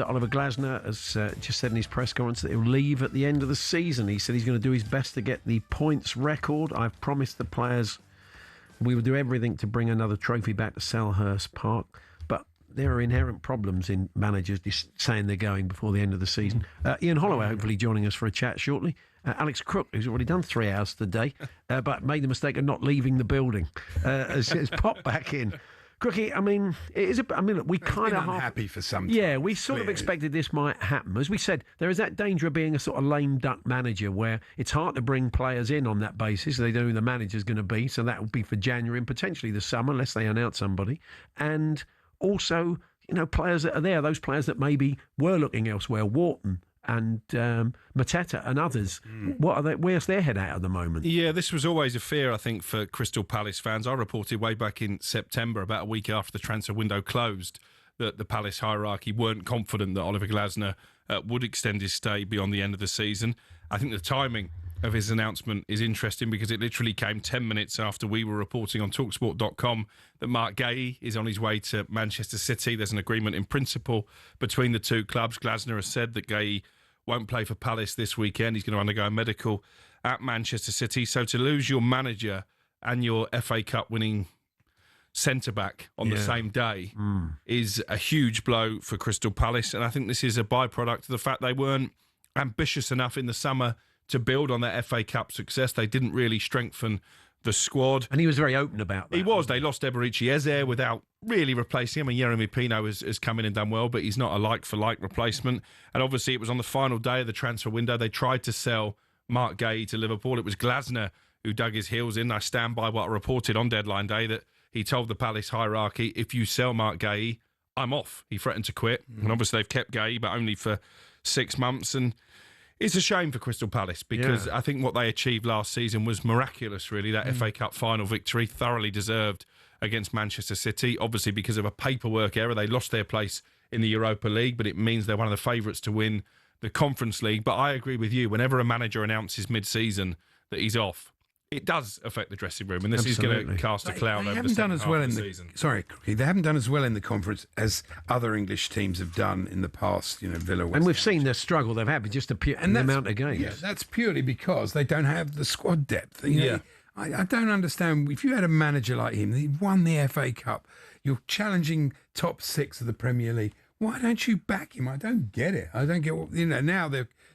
Oliver Glasner has just said in his press conference that he'll leave at the end of the season. He said he's going to do his best to get the points record. I've promised the players we will do everything to bring another trophy back to Selhurst Park. But there are inherent problems in managers just saying they're going before the end of the season. Ian Holloway hopefully joining us for a chat shortly. Alex Crook, who's already done 3 hours today, but made the mistake of not leaving the building, has popped back in. Crookie, I mean, it is. Look, we kind of unhappy for some time. Yeah, we sort of expected this might happen. As we said, there is that danger of being a sort of lame duck manager where it's hard to bring players in on that basis. They don't know who the manager's going to be, so that will be for January and potentially the summer, unless they announce somebody. And also, players that are there, those players that maybe were looking elsewhere, Wharton and Mateta and others. What are they? Where's their head at the moment? Yeah, this was always a fear, I think, for Crystal Palace fans. I reported way back in September, about a week after the transfer window closed, that the Palace hierarchy weren't confident that Oliver Glasner would extend his stay beyond the end of the season. I think the timing of his announcement is interesting because it literally came 10 minutes after we were reporting on talkSPORT.com that Mark Gay is on his way to Manchester City. There's an agreement in principle between the two clubs. Glasner has said that Gay won't play for Palace this weekend. He's going to undergo a medical at Manchester City. So to lose your manager and your FA Cup winning centre-back on the same day is a huge blow for Crystal Palace. And I think this is a byproduct of the fact they weren't ambitious enough in the summer to build on their FA Cup success. They didn't really strengthen the squad. And he was very open about that. He was. They lost Eberici Eze without really replacing him. And Yeremy Pino has come in and done well, but he's not a like-for-like replacement. And obviously it was on the final day of the transfer window. They tried to sell Mark Gay to Liverpool. It was Glasner who dug his heels in. I stand by what I reported on deadline day, that he told the Palace hierarchy, if you sell Mark Gay, I'm off. He threatened to quit. And obviously they've kept Gay, but only for 6 months. And it's a shame for Crystal Palace because I think what they achieved last season was miraculous, really. That FA Cup final victory, thoroughly deserved against Manchester City. Obviously, because of a paperwork error, they lost their place in the Europa League, but it means they're one of the favourites to win the Conference League. But I agree with you. Whenever a manager announces mid-season that he's off, it does affect the dressing room, and this is going to cast a cloud over the second half of the season. Sorry, they haven't done as well in the conference as other English teams have done in the past. Villa, West and we've Ham. seen the struggle they've had with just the amount of games. Yeah, that's purely because they don't have the squad depth. I don't understand. If you had a manager like him, he won the FA Cup, you're challenging top 6 of the Premier League. Why don't you back him? I don't get it. I don't get what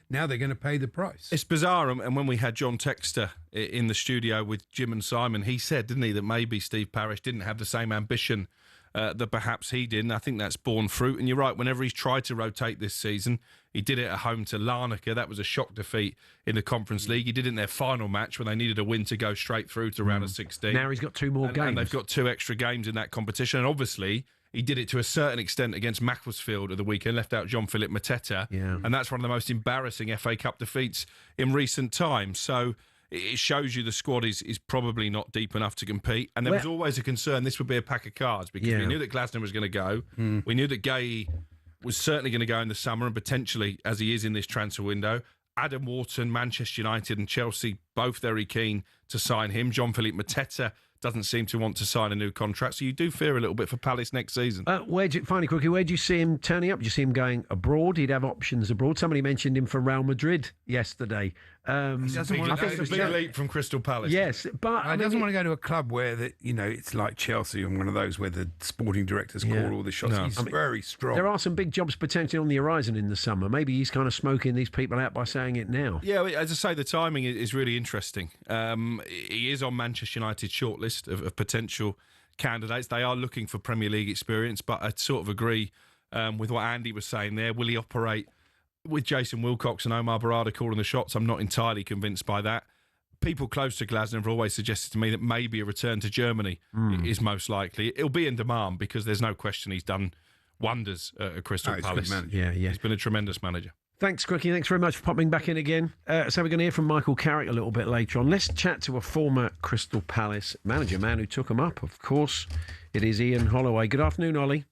now they're going to pay the price. It's bizarre. And when we had John Textor in the studio with Jim and Simon, he said, didn't he, that maybe Steve Parish didn't have the same ambition that perhaps he did. And I think that's borne fruit. And you're right, whenever he's tried to rotate this season, he did it at home to Larnaca. That was a shock defeat in the Conference League. He did it in their final match when they needed a win to go straight through to round of 16. Now he's got 2 more games. And they've got 2 extra games in that competition. And obviously, he did it to a certain extent against Macclesfield at the weekend, left out Jean-Philippe Mateta. Yeah. And that's one of the most embarrassing FA Cup defeats in recent times. So it shows you the squad is probably not deep enough to compete. And there was always a concern this would be a pack of cards because we knew that Glasner was going to go. We knew that Gay was certainly going to go in the summer and potentially, as he is in this transfer window. Adam Wharton, Manchester United and Chelsea, both very keen to sign him. Jean-Philippe Mateta doesn't seem to want to sign a new contract. So you do fear a little bit for Palace next season. Where do you see him turning up? Do you see him going abroad? He'd have options abroad. Somebody mentioned him for Real Madrid yesterday. It's a big leap from Crystal Palace. Yes, but he doesn't want to go to a club where it's like Chelsea and one of those where the sporting directors call all the shots. No. He's very strong. There are some big jobs potentially on the horizon in the summer. Maybe he's kind of smoking these people out by saying it now. Yeah, as I say, the timing is really interesting. He is on Manchester United's shortlist of potential candidates. They are looking for Premier League experience, but I sort of agree with what Andy was saying there. Will he operate with Jason Wilcox and Omar Barada calling the shots? I'm not entirely convinced by that. People close to Glasner have always suggested to me that maybe a return to Germany is most likely. It'll be in demand because there's no question he's done wonders at Crystal Palace. He's been a tremendous manager. Thanks, Crookie. Thanks very much for popping back in again. So we're going to hear from Michael Carrick a little bit later on. Let's chat to a former Crystal Palace manager, man who took him up. Of course, it is Ian Holloway. Good afternoon, Ollie.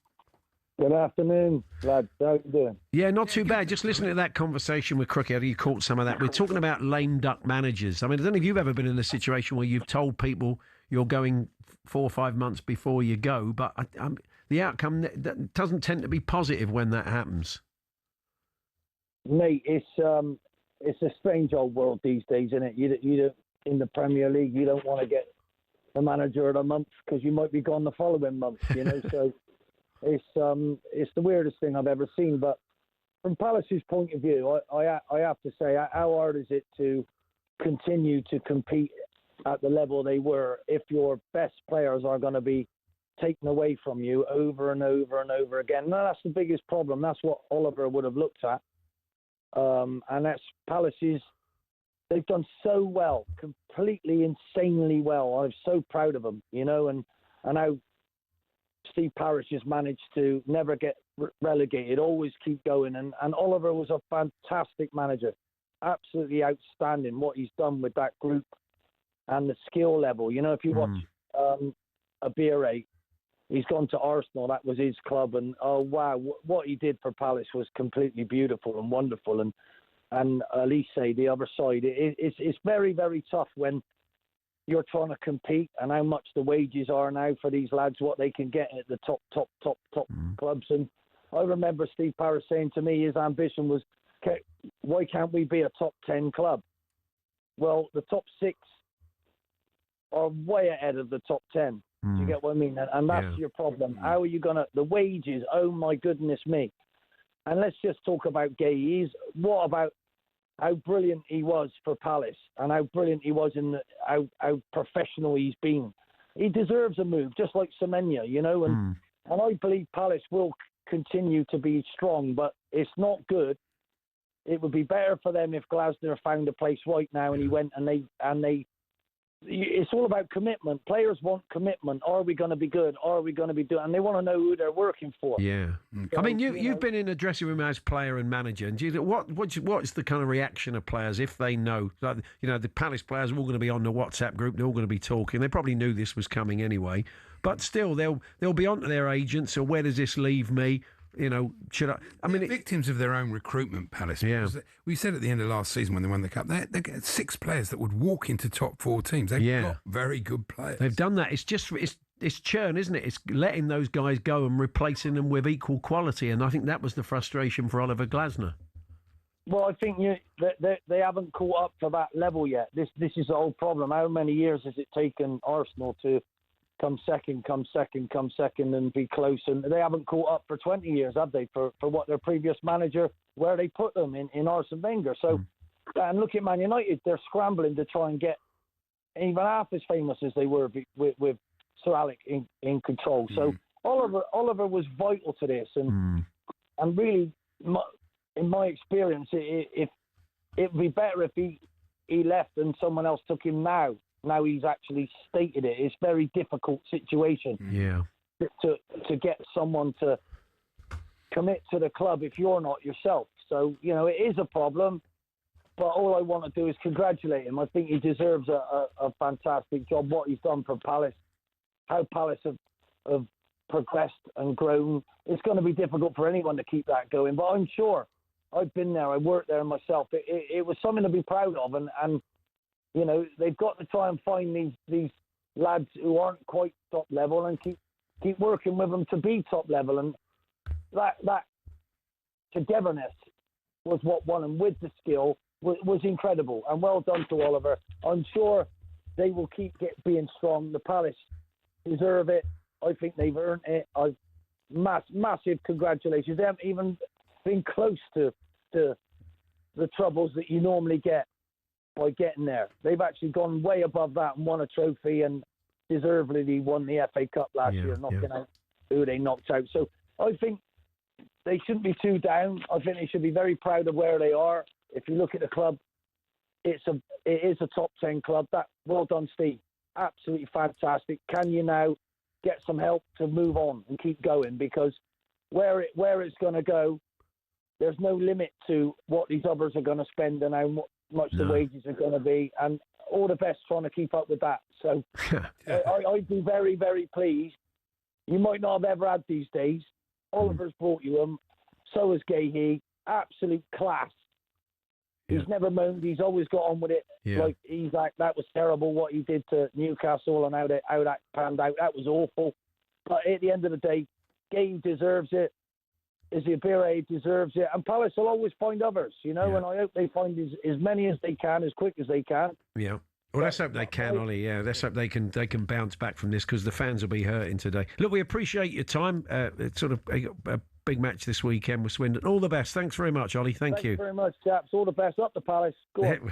Good afternoon, lads. How you doing? Yeah, not too bad. Just listening to that conversation with Crookie, you caught some of that. We're talking about lame duck managers. I mean, I don't know if you've ever been in a situation where you've told people you're going 4 or 5 months before you go, but the outcome doesn't tend to be positive when that happens. Mate, it's a strange old world these days, isn't it? You don't, in the Premier League, you don't want to get the manager of the month because you might be gone the following month, you know. So it's the weirdest thing I've ever seen. But from Palace's point of view, I have to say, how hard is it to continue to compete at the level they were if your best players are going to be taken away from you over and over and over again? No, that's the biggest problem. That's what Oliver would have looked at. And that's Palace's. They've done so well, completely insanely well. I'm so proud of them, you know, and how Steve Parish has managed to never get relegated, always keep going. And Oliver was a fantastic manager, absolutely outstanding what he's done with that group and the skill level. You know, if you watch Abire, he's gone to Arsenal, that was his club, and oh wow, what he did for Palace was completely beautiful and wonderful. And Elise, the other side, it's very, very tough when you're trying to compete and how much the wages are now for these lads, what they can get at the top clubs. And I remember Steve Parish saying to me his ambition was, why can't we be a top 10 club? Well, the top 6 are way ahead of the top 10. Do you get what I mean? And that's your problem. How are you going to... The wages, oh my goodness me. And let's just talk about Gay. What about how brilliant he was for Palace and how brilliant he was in how professional he's been. He deserves a move, just like Semenya, you know. And I believe Palace will continue to be strong, but it's not good. It would be better for them if Glasner found a place right now and he went and they. It's all about commitment. Players want commitment. Are we going to be good? Are we going to be doing? And they want to know who they're working for. Yeah. So, I mean, you've been in a dressing room as player and manager, and do you, what's the kind of reaction of players if they know? Like, you know, the Palace players are all going to be on the WhatsApp group. They're all going to be talking. They probably knew this was coming anyway, but still, they'll be on to their agents. So where does this leave me? You know, should I? I mean, victims of their own recruitment, Palace. Yeah. We said at the end of last season when they won the cup, they get 6 players that would walk into top 4 teams. They've got very good players. They've done that. It's just it's churn, isn't it? It's letting those guys go and replacing them with equal quality. And I think that was the frustration for Oliver Glasner. Well, I think they haven't caught up to that level yet. This is the whole problem. How many years has it taken Arsenal to come second, and be close? And they haven't caught up for 20 years, have they, for what their previous manager, where they put them in Arsene Wenger. So, and look at Man United, they're scrambling to try and get even half as famous as they were with Sir Alec in control. So Oliver was vital to this, and really, in my experience, it would be better if he left and someone else took him now. Now he's actually stated it. It's a very difficult situation to get someone to commit to the club if you're not yourself. So, you know, it is a problem, but all I want to do is congratulate him. I think he deserves a fantastic job, what he's done for Palace, how Palace have progressed and grown. It's going to be difficult for anyone to keep that going, but I'm sure I've been there. I worked there myself. It was something to be proud of, and you know, they've got to try and find these lads who aren't quite top level and keep working with them to be top level. And that togetherness was what won them with the skill was incredible. And well done to Oliver. I'm sure they will keep being strong. The Palace deserve it. I think they've earned it. Massive congratulations. They haven't even been close to the troubles that you normally get by getting there. They've actually gone way above that and won a trophy, and deservedly won the FA Cup last year, knocking out who they knocked out. So I think they shouldn't be too down. I think they should be very proud of where they are. If you look at the club, it is a top 10 club. Well done, Steve. Absolutely fantastic. Can you now get some help to move on and keep going? Because where it's going to go, there's no limit to what these others are going to spend and how much the wages are going to be, and all the best trying to keep up with that. So I'd be very, very pleased. You might not have ever had these days. Oliver's brought you them. So has Gahey. Absolute class. He's never moaned. He's always got on with it. Like he's like, that was terrible what he did to Newcastle and how that panned out. That was awful. But at the end of the day, Gahey deserves it. Ibira, he deserves it. And Palace will always find others, and I hope they find as many as they can, as quick as they can. Yeah. Well, let's hope they can, Ollie. Yeah, let's hope they can bounce back from this, because the fans will be hurting today. Look, we appreciate your time. It's sort of a big match this weekend with Swindon. All the best. Thanks very much, Ollie. Thank you. Thanks very much, chaps. All the best. Up the Palace. Go on.